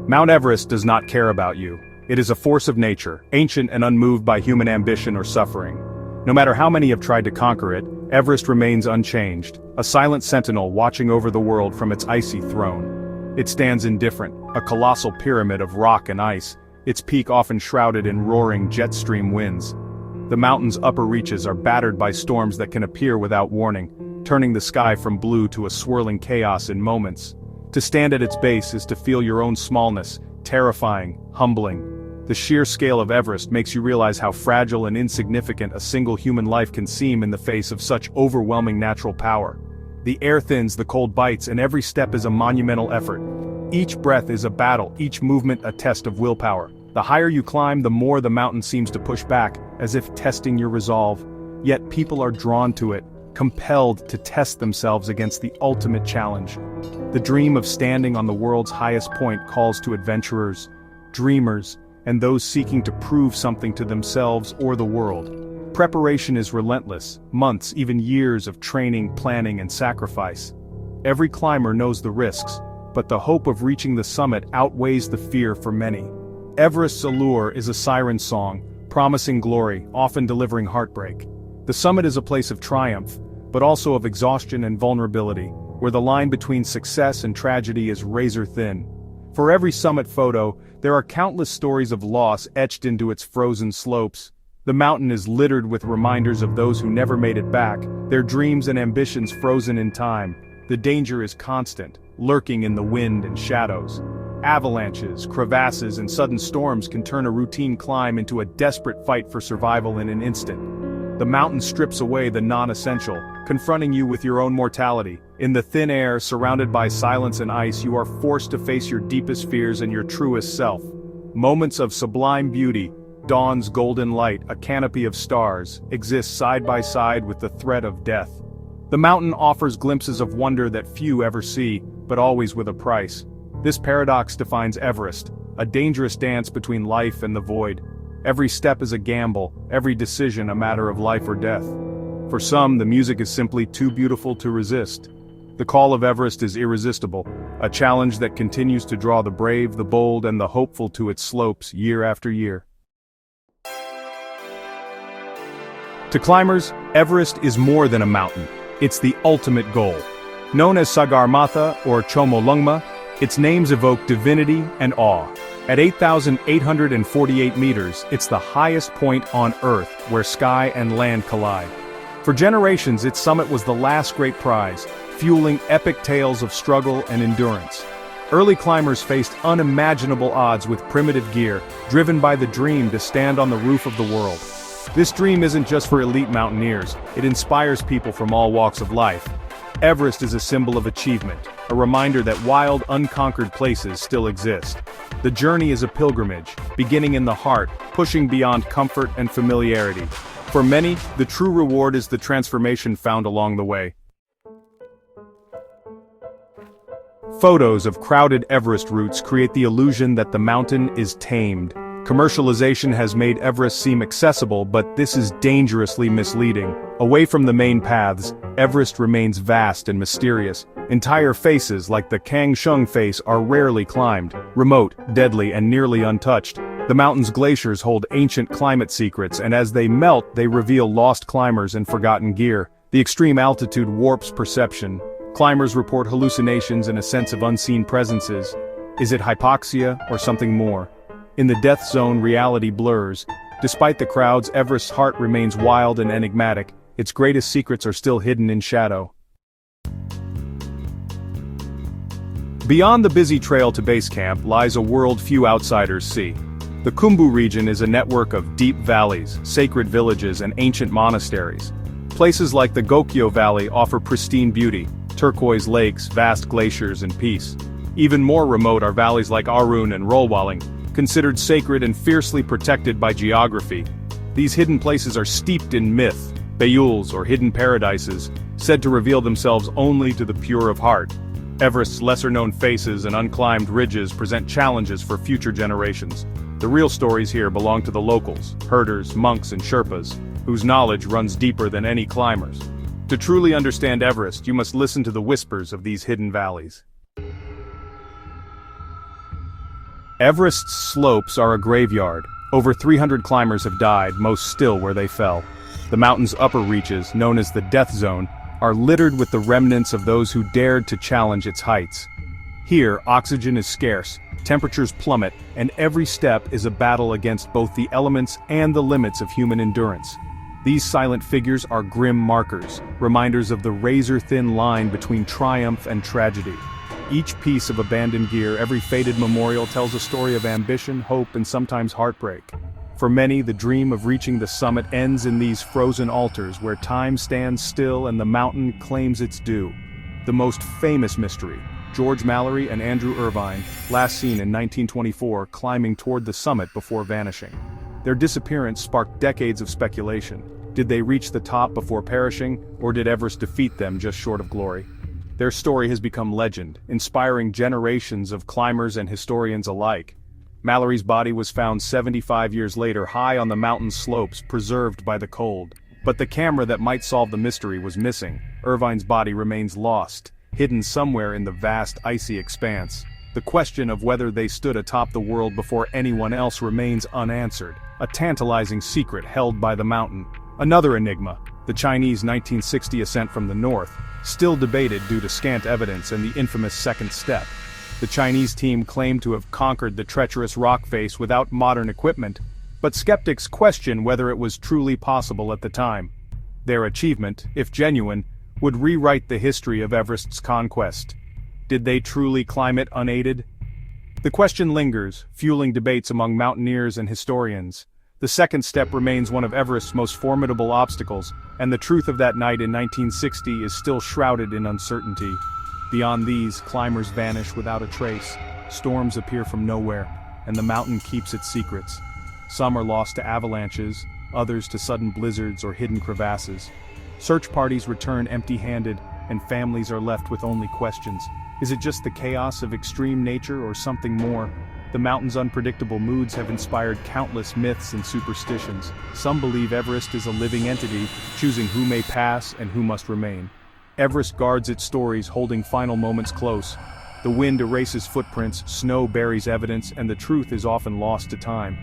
Mount Everest does not care about you. It is a force of nature, ancient and unmoved by human ambition or suffering. No matter how many have tried to conquer it, Everest remains unchanged, a silent sentinel watching over the world from its icy throne. It stands indifferent, a colossal pyramid of rock and ice, its peak often shrouded in roaring jet stream winds. The mountain's upper reaches are battered by storms that can appear without warning, turning the sky from blue to a swirling chaos in moments. To stand at its base is to feel your own smallness, terrifying, humbling. The sheer scale of Everest makes you realize how fragile and insignificant a single human life can seem in the face of such overwhelming natural power. The air thins, the cold bites, and every step is a monumental effort. Each breath is a battle, each movement a test of willpower. The higher you climb, the more the mountain seems to push back, as if testing your resolve. Yet people are drawn to it, compelled to test themselves against the ultimate challenge. The dream of standing on the world's highest point calls to adventurers, dreamers, and those seeking to prove something to themselves or the world. Preparation is relentless, months, even years of training, planning, and sacrifice. Every climber knows the risks, but the hope of reaching the summit outweighs the fear for many. Everest's allure is a siren song, promising glory, often delivering heartbreak. The summit is a place of triumph, but also of exhaustion and vulnerability, where the line between success and tragedy is razor thin. For every summit photo, there are countless stories of loss etched into its frozen slopes. The mountain is littered with reminders of those who never made it back, their dreams and ambitions frozen in time. The danger is constant, lurking in the wind and shadows. Avalanches, crevasses, and sudden storms can turn a routine climb into a desperate fight for survival in an instant. The mountain strips away the non-essential, confronting you with your own mortality. In the thin air, surrounded by silence and ice, you are forced to face your deepest fears and your truest self. Moments of sublime beauty, dawn's golden light, a canopy of stars, exist side by side with the threat of death. The mountain offers glimpses of wonder that few ever see, but always with a price. This paradox defines Everest, a dangerous dance between life and the void. Every step is a gamble, every decision a matter of life or death. For some, the music is simply too beautiful to resist. The call of Everest is irresistible, a challenge that continues to draw the brave, the bold, and the hopeful to its slopes year after year. To climbers, Everest is more than a mountain. It's the ultimate goal. Known as Sagarmatha or Chomolungma, its names evoke divinity and awe. At 8,848 meters, it's the highest point on Earth where sky and land collide. For generations, its summit was the last great prize, fueling epic tales of struggle and endurance. Early climbers faced unimaginable odds with primitive gear, driven by the dream to stand on the roof of the world. This dream isn't just for elite mountaineers, it inspires people from all walks of life. Everest is a symbol of achievement, a reminder that wild, unconquered places still exist. The journey is a pilgrimage, beginning in the heart, pushing beyond comfort and familiarity. For many, the true reward is the transformation found along the way. Photos of crowded Everest routes create the illusion that the mountain is tamed. Commercialization has made Everest seem accessible, but this is dangerously misleading. Away from the main paths, Everest remains vast and mysterious. Entire faces, like the Kangshung face, are rarely climbed, remote, deadly, and nearly untouched. The mountain's glaciers hold ancient climate secrets, and as they melt, they reveal lost climbers and forgotten gear. The extreme altitude warps perception. Climbers report hallucinations and a sense of unseen presences. Is it hypoxia or something more? In the death zone, reality blurs. Despite the crowds, Everest's heart remains wild and enigmatic. Its greatest secrets are still hidden in shadow. Beyond the busy trail to base camp lies a world few outsiders see. The Khumbu region is a network of deep valleys, sacred villages, and ancient monasteries. Places like the Gokyo Valley offer pristine beauty, turquoise lakes, vast glaciers, and peace. Even more remote are valleys like Arun and Rolwaling, considered sacred and fiercely protected by geography. These hidden places are steeped in myth, bayouls or hidden paradises, said to reveal themselves only to the pure of heart. Everest's lesser-known faces and unclimbed ridges present challenges for future generations. The real stories here belong to the locals, herders, monks, and Sherpas, whose knowledge runs deeper than any climbers. To truly understand Everest, you must listen to the whispers of these hidden valleys. Everest's slopes are a graveyard. Over 300 climbers have died, most still where they fell. The mountain's upper reaches, known as the death zone, are littered with the remnants of those who dared to challenge its heights. Here, oxygen is scarce, temperatures plummet, and every step is a battle against both the elements and the limits of human endurance. These silent figures are grim markers, reminders of the razor-thin line between triumph and tragedy. Each piece of abandoned gear, every faded memorial tells a story of ambition, hope, and sometimes heartbreak. For many, the dream of reaching the summit ends in these frozen altars where time stands still and the mountain claims its due. The most famous mystery, George Mallory and Andrew Irvine, last seen in 1924 climbing toward the summit before vanishing. Their disappearance sparked decades of speculation. Did they reach the top before perishing, or did Everest defeat them just short of glory? Their story has become legend, inspiring generations of climbers and historians alike. Mallory's body was found 75 years later high on the mountain's slopes, preserved by the cold. But the camera that might solve the mystery was missing. Irvine's body remains lost, hidden somewhere in the vast icy expanse. The question of whether they stood atop the world before anyone else remains unanswered, a tantalizing secret held by the mountain. Another enigma, the Chinese 1960 ascent from the north, still debated due to scant evidence and the infamous second step. The Chinese team claimed to have conquered the treacherous rock face without modern equipment, but skeptics question whether it was truly possible at the time. Their achievement, if genuine, would rewrite the history of Everest's conquest. Did they truly climb it unaided? The question lingers, fueling debates among mountaineers and historians. The second step remains one of Everest's most formidable obstacles, and the truth of that night in 1960 is still shrouded in uncertainty. Beyond these, climbers vanish without a trace, storms appear from nowhere, and the mountain keeps its secrets. Some are lost to avalanches, others to sudden blizzards or hidden crevasses. Search parties return empty-handed, and families are left with only questions. Is it just the chaos of extreme nature or something more? The mountain's unpredictable moods have inspired countless myths and superstitions. Some believe Everest is a living entity, choosing who may pass and who must remain. Everest guards its stories, holding final moments close. The wind erases footprints, snow buries evidence, and the truth is often lost to time.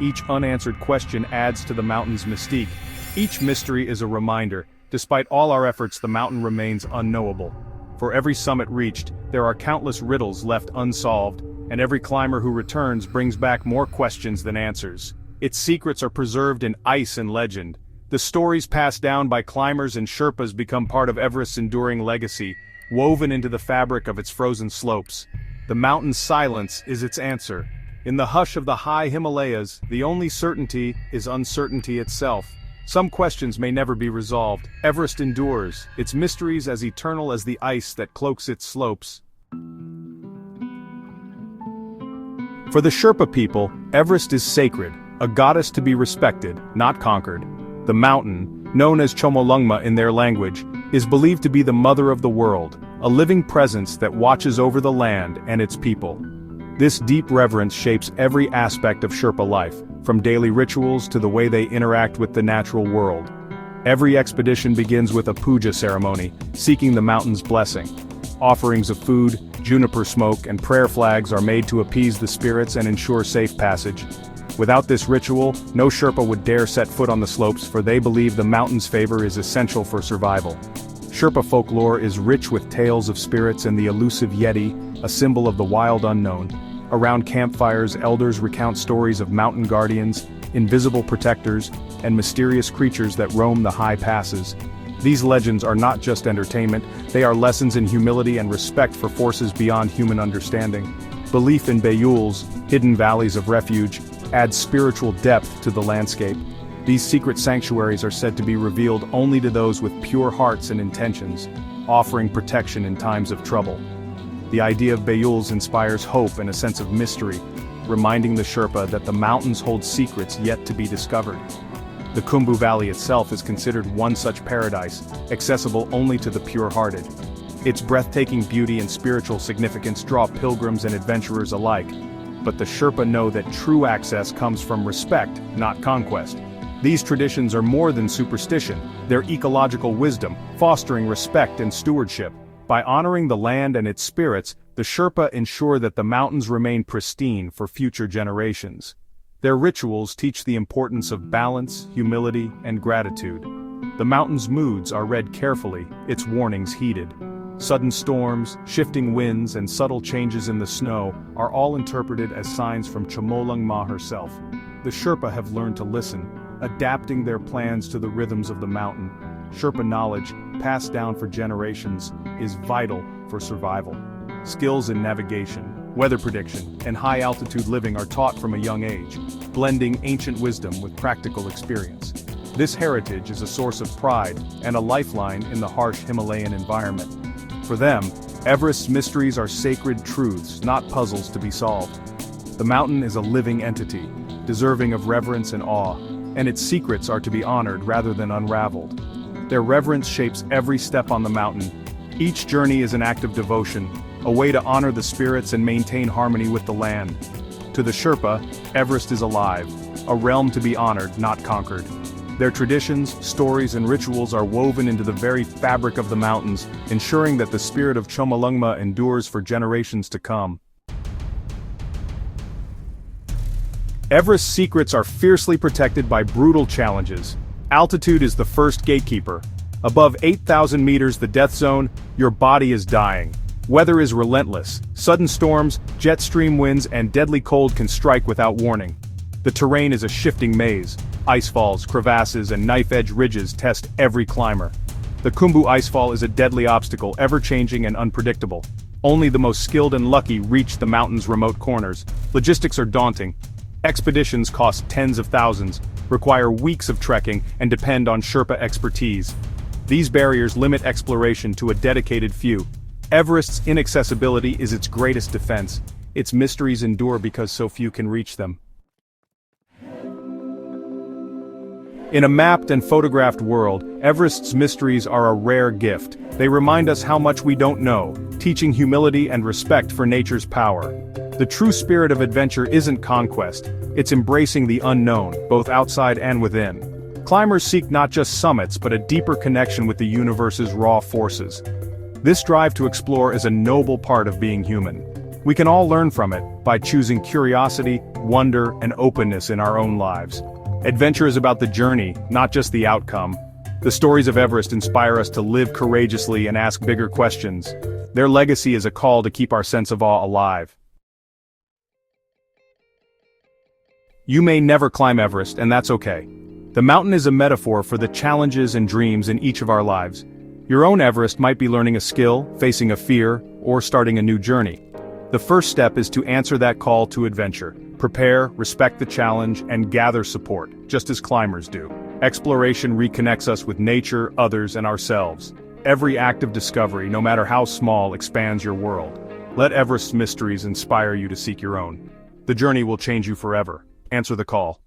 Each unanswered question adds to the mountain's mystique. Each mystery is a reminder, despite all our efforts, the mountain remains unknowable. For every summit reached, there are countless riddles left unsolved, and every climber who returns brings back more questions than answers. Its secrets are preserved in ice and legend. The stories passed down by climbers and Sherpas become part of Everest's enduring legacy, woven into the fabric of its frozen slopes. The mountain's silence is its answer. In the hush of the high Himalayas, the only certainty is uncertainty itself. Some questions may never be resolved. Everest endures, its mysteries as eternal as the ice that cloaks its slopes. For the Sherpa people, Everest is sacred, a goddess to be respected, not conquered. The mountain, known as Chomolungma in their language, is believed to be the mother of the world, a living presence that watches over the land and its people. This deep reverence shapes every aspect of Sherpa life, from daily rituals to the way they interact with the natural world. Every expedition begins with a puja ceremony, seeking the mountain's blessing. Offerings of food, juniper smoke, and prayer flags are made to appease the spirits and ensure safe passage. Without this ritual, no Sherpa would dare set foot on the slopes, for they believe the mountain's favor is essential for survival. Sherpa folklore is rich with tales of spirits and the elusive Yeti, a symbol of the wild unknown. Around campfires, elders recount stories of mountain guardians, invisible protectors, and mysterious creatures that roam the high passes. These legends are not just entertainment, they are lessons in humility and respect for forces beyond human understanding. Belief in Bayuls, hidden valleys of refuge, adds spiritual depth to the landscape. These secret sanctuaries are said to be revealed only to those with pure hearts and intentions, offering protection in times of trouble. The idea of Bayuls inspires hope and a sense of mystery, reminding the Sherpa that the mountains hold secrets yet to be discovered. The Khumbu Valley itself is considered one such paradise, accessible only to the pure-hearted. Its breathtaking beauty and spiritual significance draw pilgrims and adventurers alike. But the Sherpa know that true access comes from respect, not conquest. These traditions are more than superstition, they're ecological wisdom, fostering respect and stewardship. By honoring the land and its spirits, the Sherpa ensure that the mountains remain pristine for future generations. Their rituals teach the importance of balance, humility, and gratitude. The mountain's moods are read carefully, its warnings heeded. Sudden storms, shifting winds, and subtle changes in the snow are all interpreted as signs from Chomolungma herself. The Sherpa have learned to listen, adapting their plans to the rhythms of the mountain. Sherpa knowledge, passed down for generations, is vital for survival. Skills in navigation, weather prediction, and high-altitude living are taught from a young age, blending ancient wisdom with practical experience. This heritage is a source of pride and a lifeline in the harsh Himalayan environment. For them, Everest's mysteries are sacred truths, not puzzles to be solved. The mountain is a living entity, deserving of reverence and awe, and its secrets are to be honored rather than unraveled. Their reverence shapes every step on the mountain. Each journey is an act of devotion, a way to honor the spirits and maintain harmony with the land. To the Sherpa, Everest is alive, a realm to be honored, not conquered. Their traditions, stories, and rituals are woven into the very fabric of the mountains, ensuring that the spirit of Chomolungma endures for generations to come. Everest's secrets are fiercely protected by brutal challenges. Altitude is the first gatekeeper. Above 8,000 meters, the death zone, your body is dying. Weather is relentless. Sudden storms, jet stream winds, and deadly cold can strike without warning. The terrain is a shifting maze. Icefalls, crevasses, and knife-edge ridges test every climber. The Khumbu Icefall is a deadly obstacle, ever-changing and unpredictable. Only the most skilled and lucky reach the mountain's remote corners. Logistics are daunting. Expeditions cost tens of thousands, require weeks of trekking, and depend on Sherpa expertise. These barriers limit exploration to a dedicated few. Everest's inaccessibility is its greatest defense. Its mysteries endure because so few can reach them. In a mapped and photographed world, Everest's mysteries are a rare gift. They remind us how much we don't know, teaching humility and respect for nature's power. The true spirit of adventure isn't conquest, it's embracing the unknown, both outside and within. Climbers seek not just summits but a deeper connection with the universe's raw forces. This drive to explore is a noble part of being human. We can all learn from it by choosing curiosity, wonder, and openness in our own lives. Adventure is about the journey, not just the outcome. The stories of Everest inspire us to live courageously and ask bigger questions. Their legacy is a call to keep our sense of awe alive. You may never climb Everest, and that's okay. The mountain is a metaphor for the challenges and dreams in each of our lives. Your own Everest might be learning a skill, facing a fear, or starting a new journey. The first step is to answer that call to adventure. Prepare, respect the challenge, and gather support, just as climbers do. Exploration reconnects us with nature, others, and ourselves. Every act of discovery, no matter how small, expands your world. Let Everest's mysteries inspire you to seek your own. The journey will change you forever. Answer the call.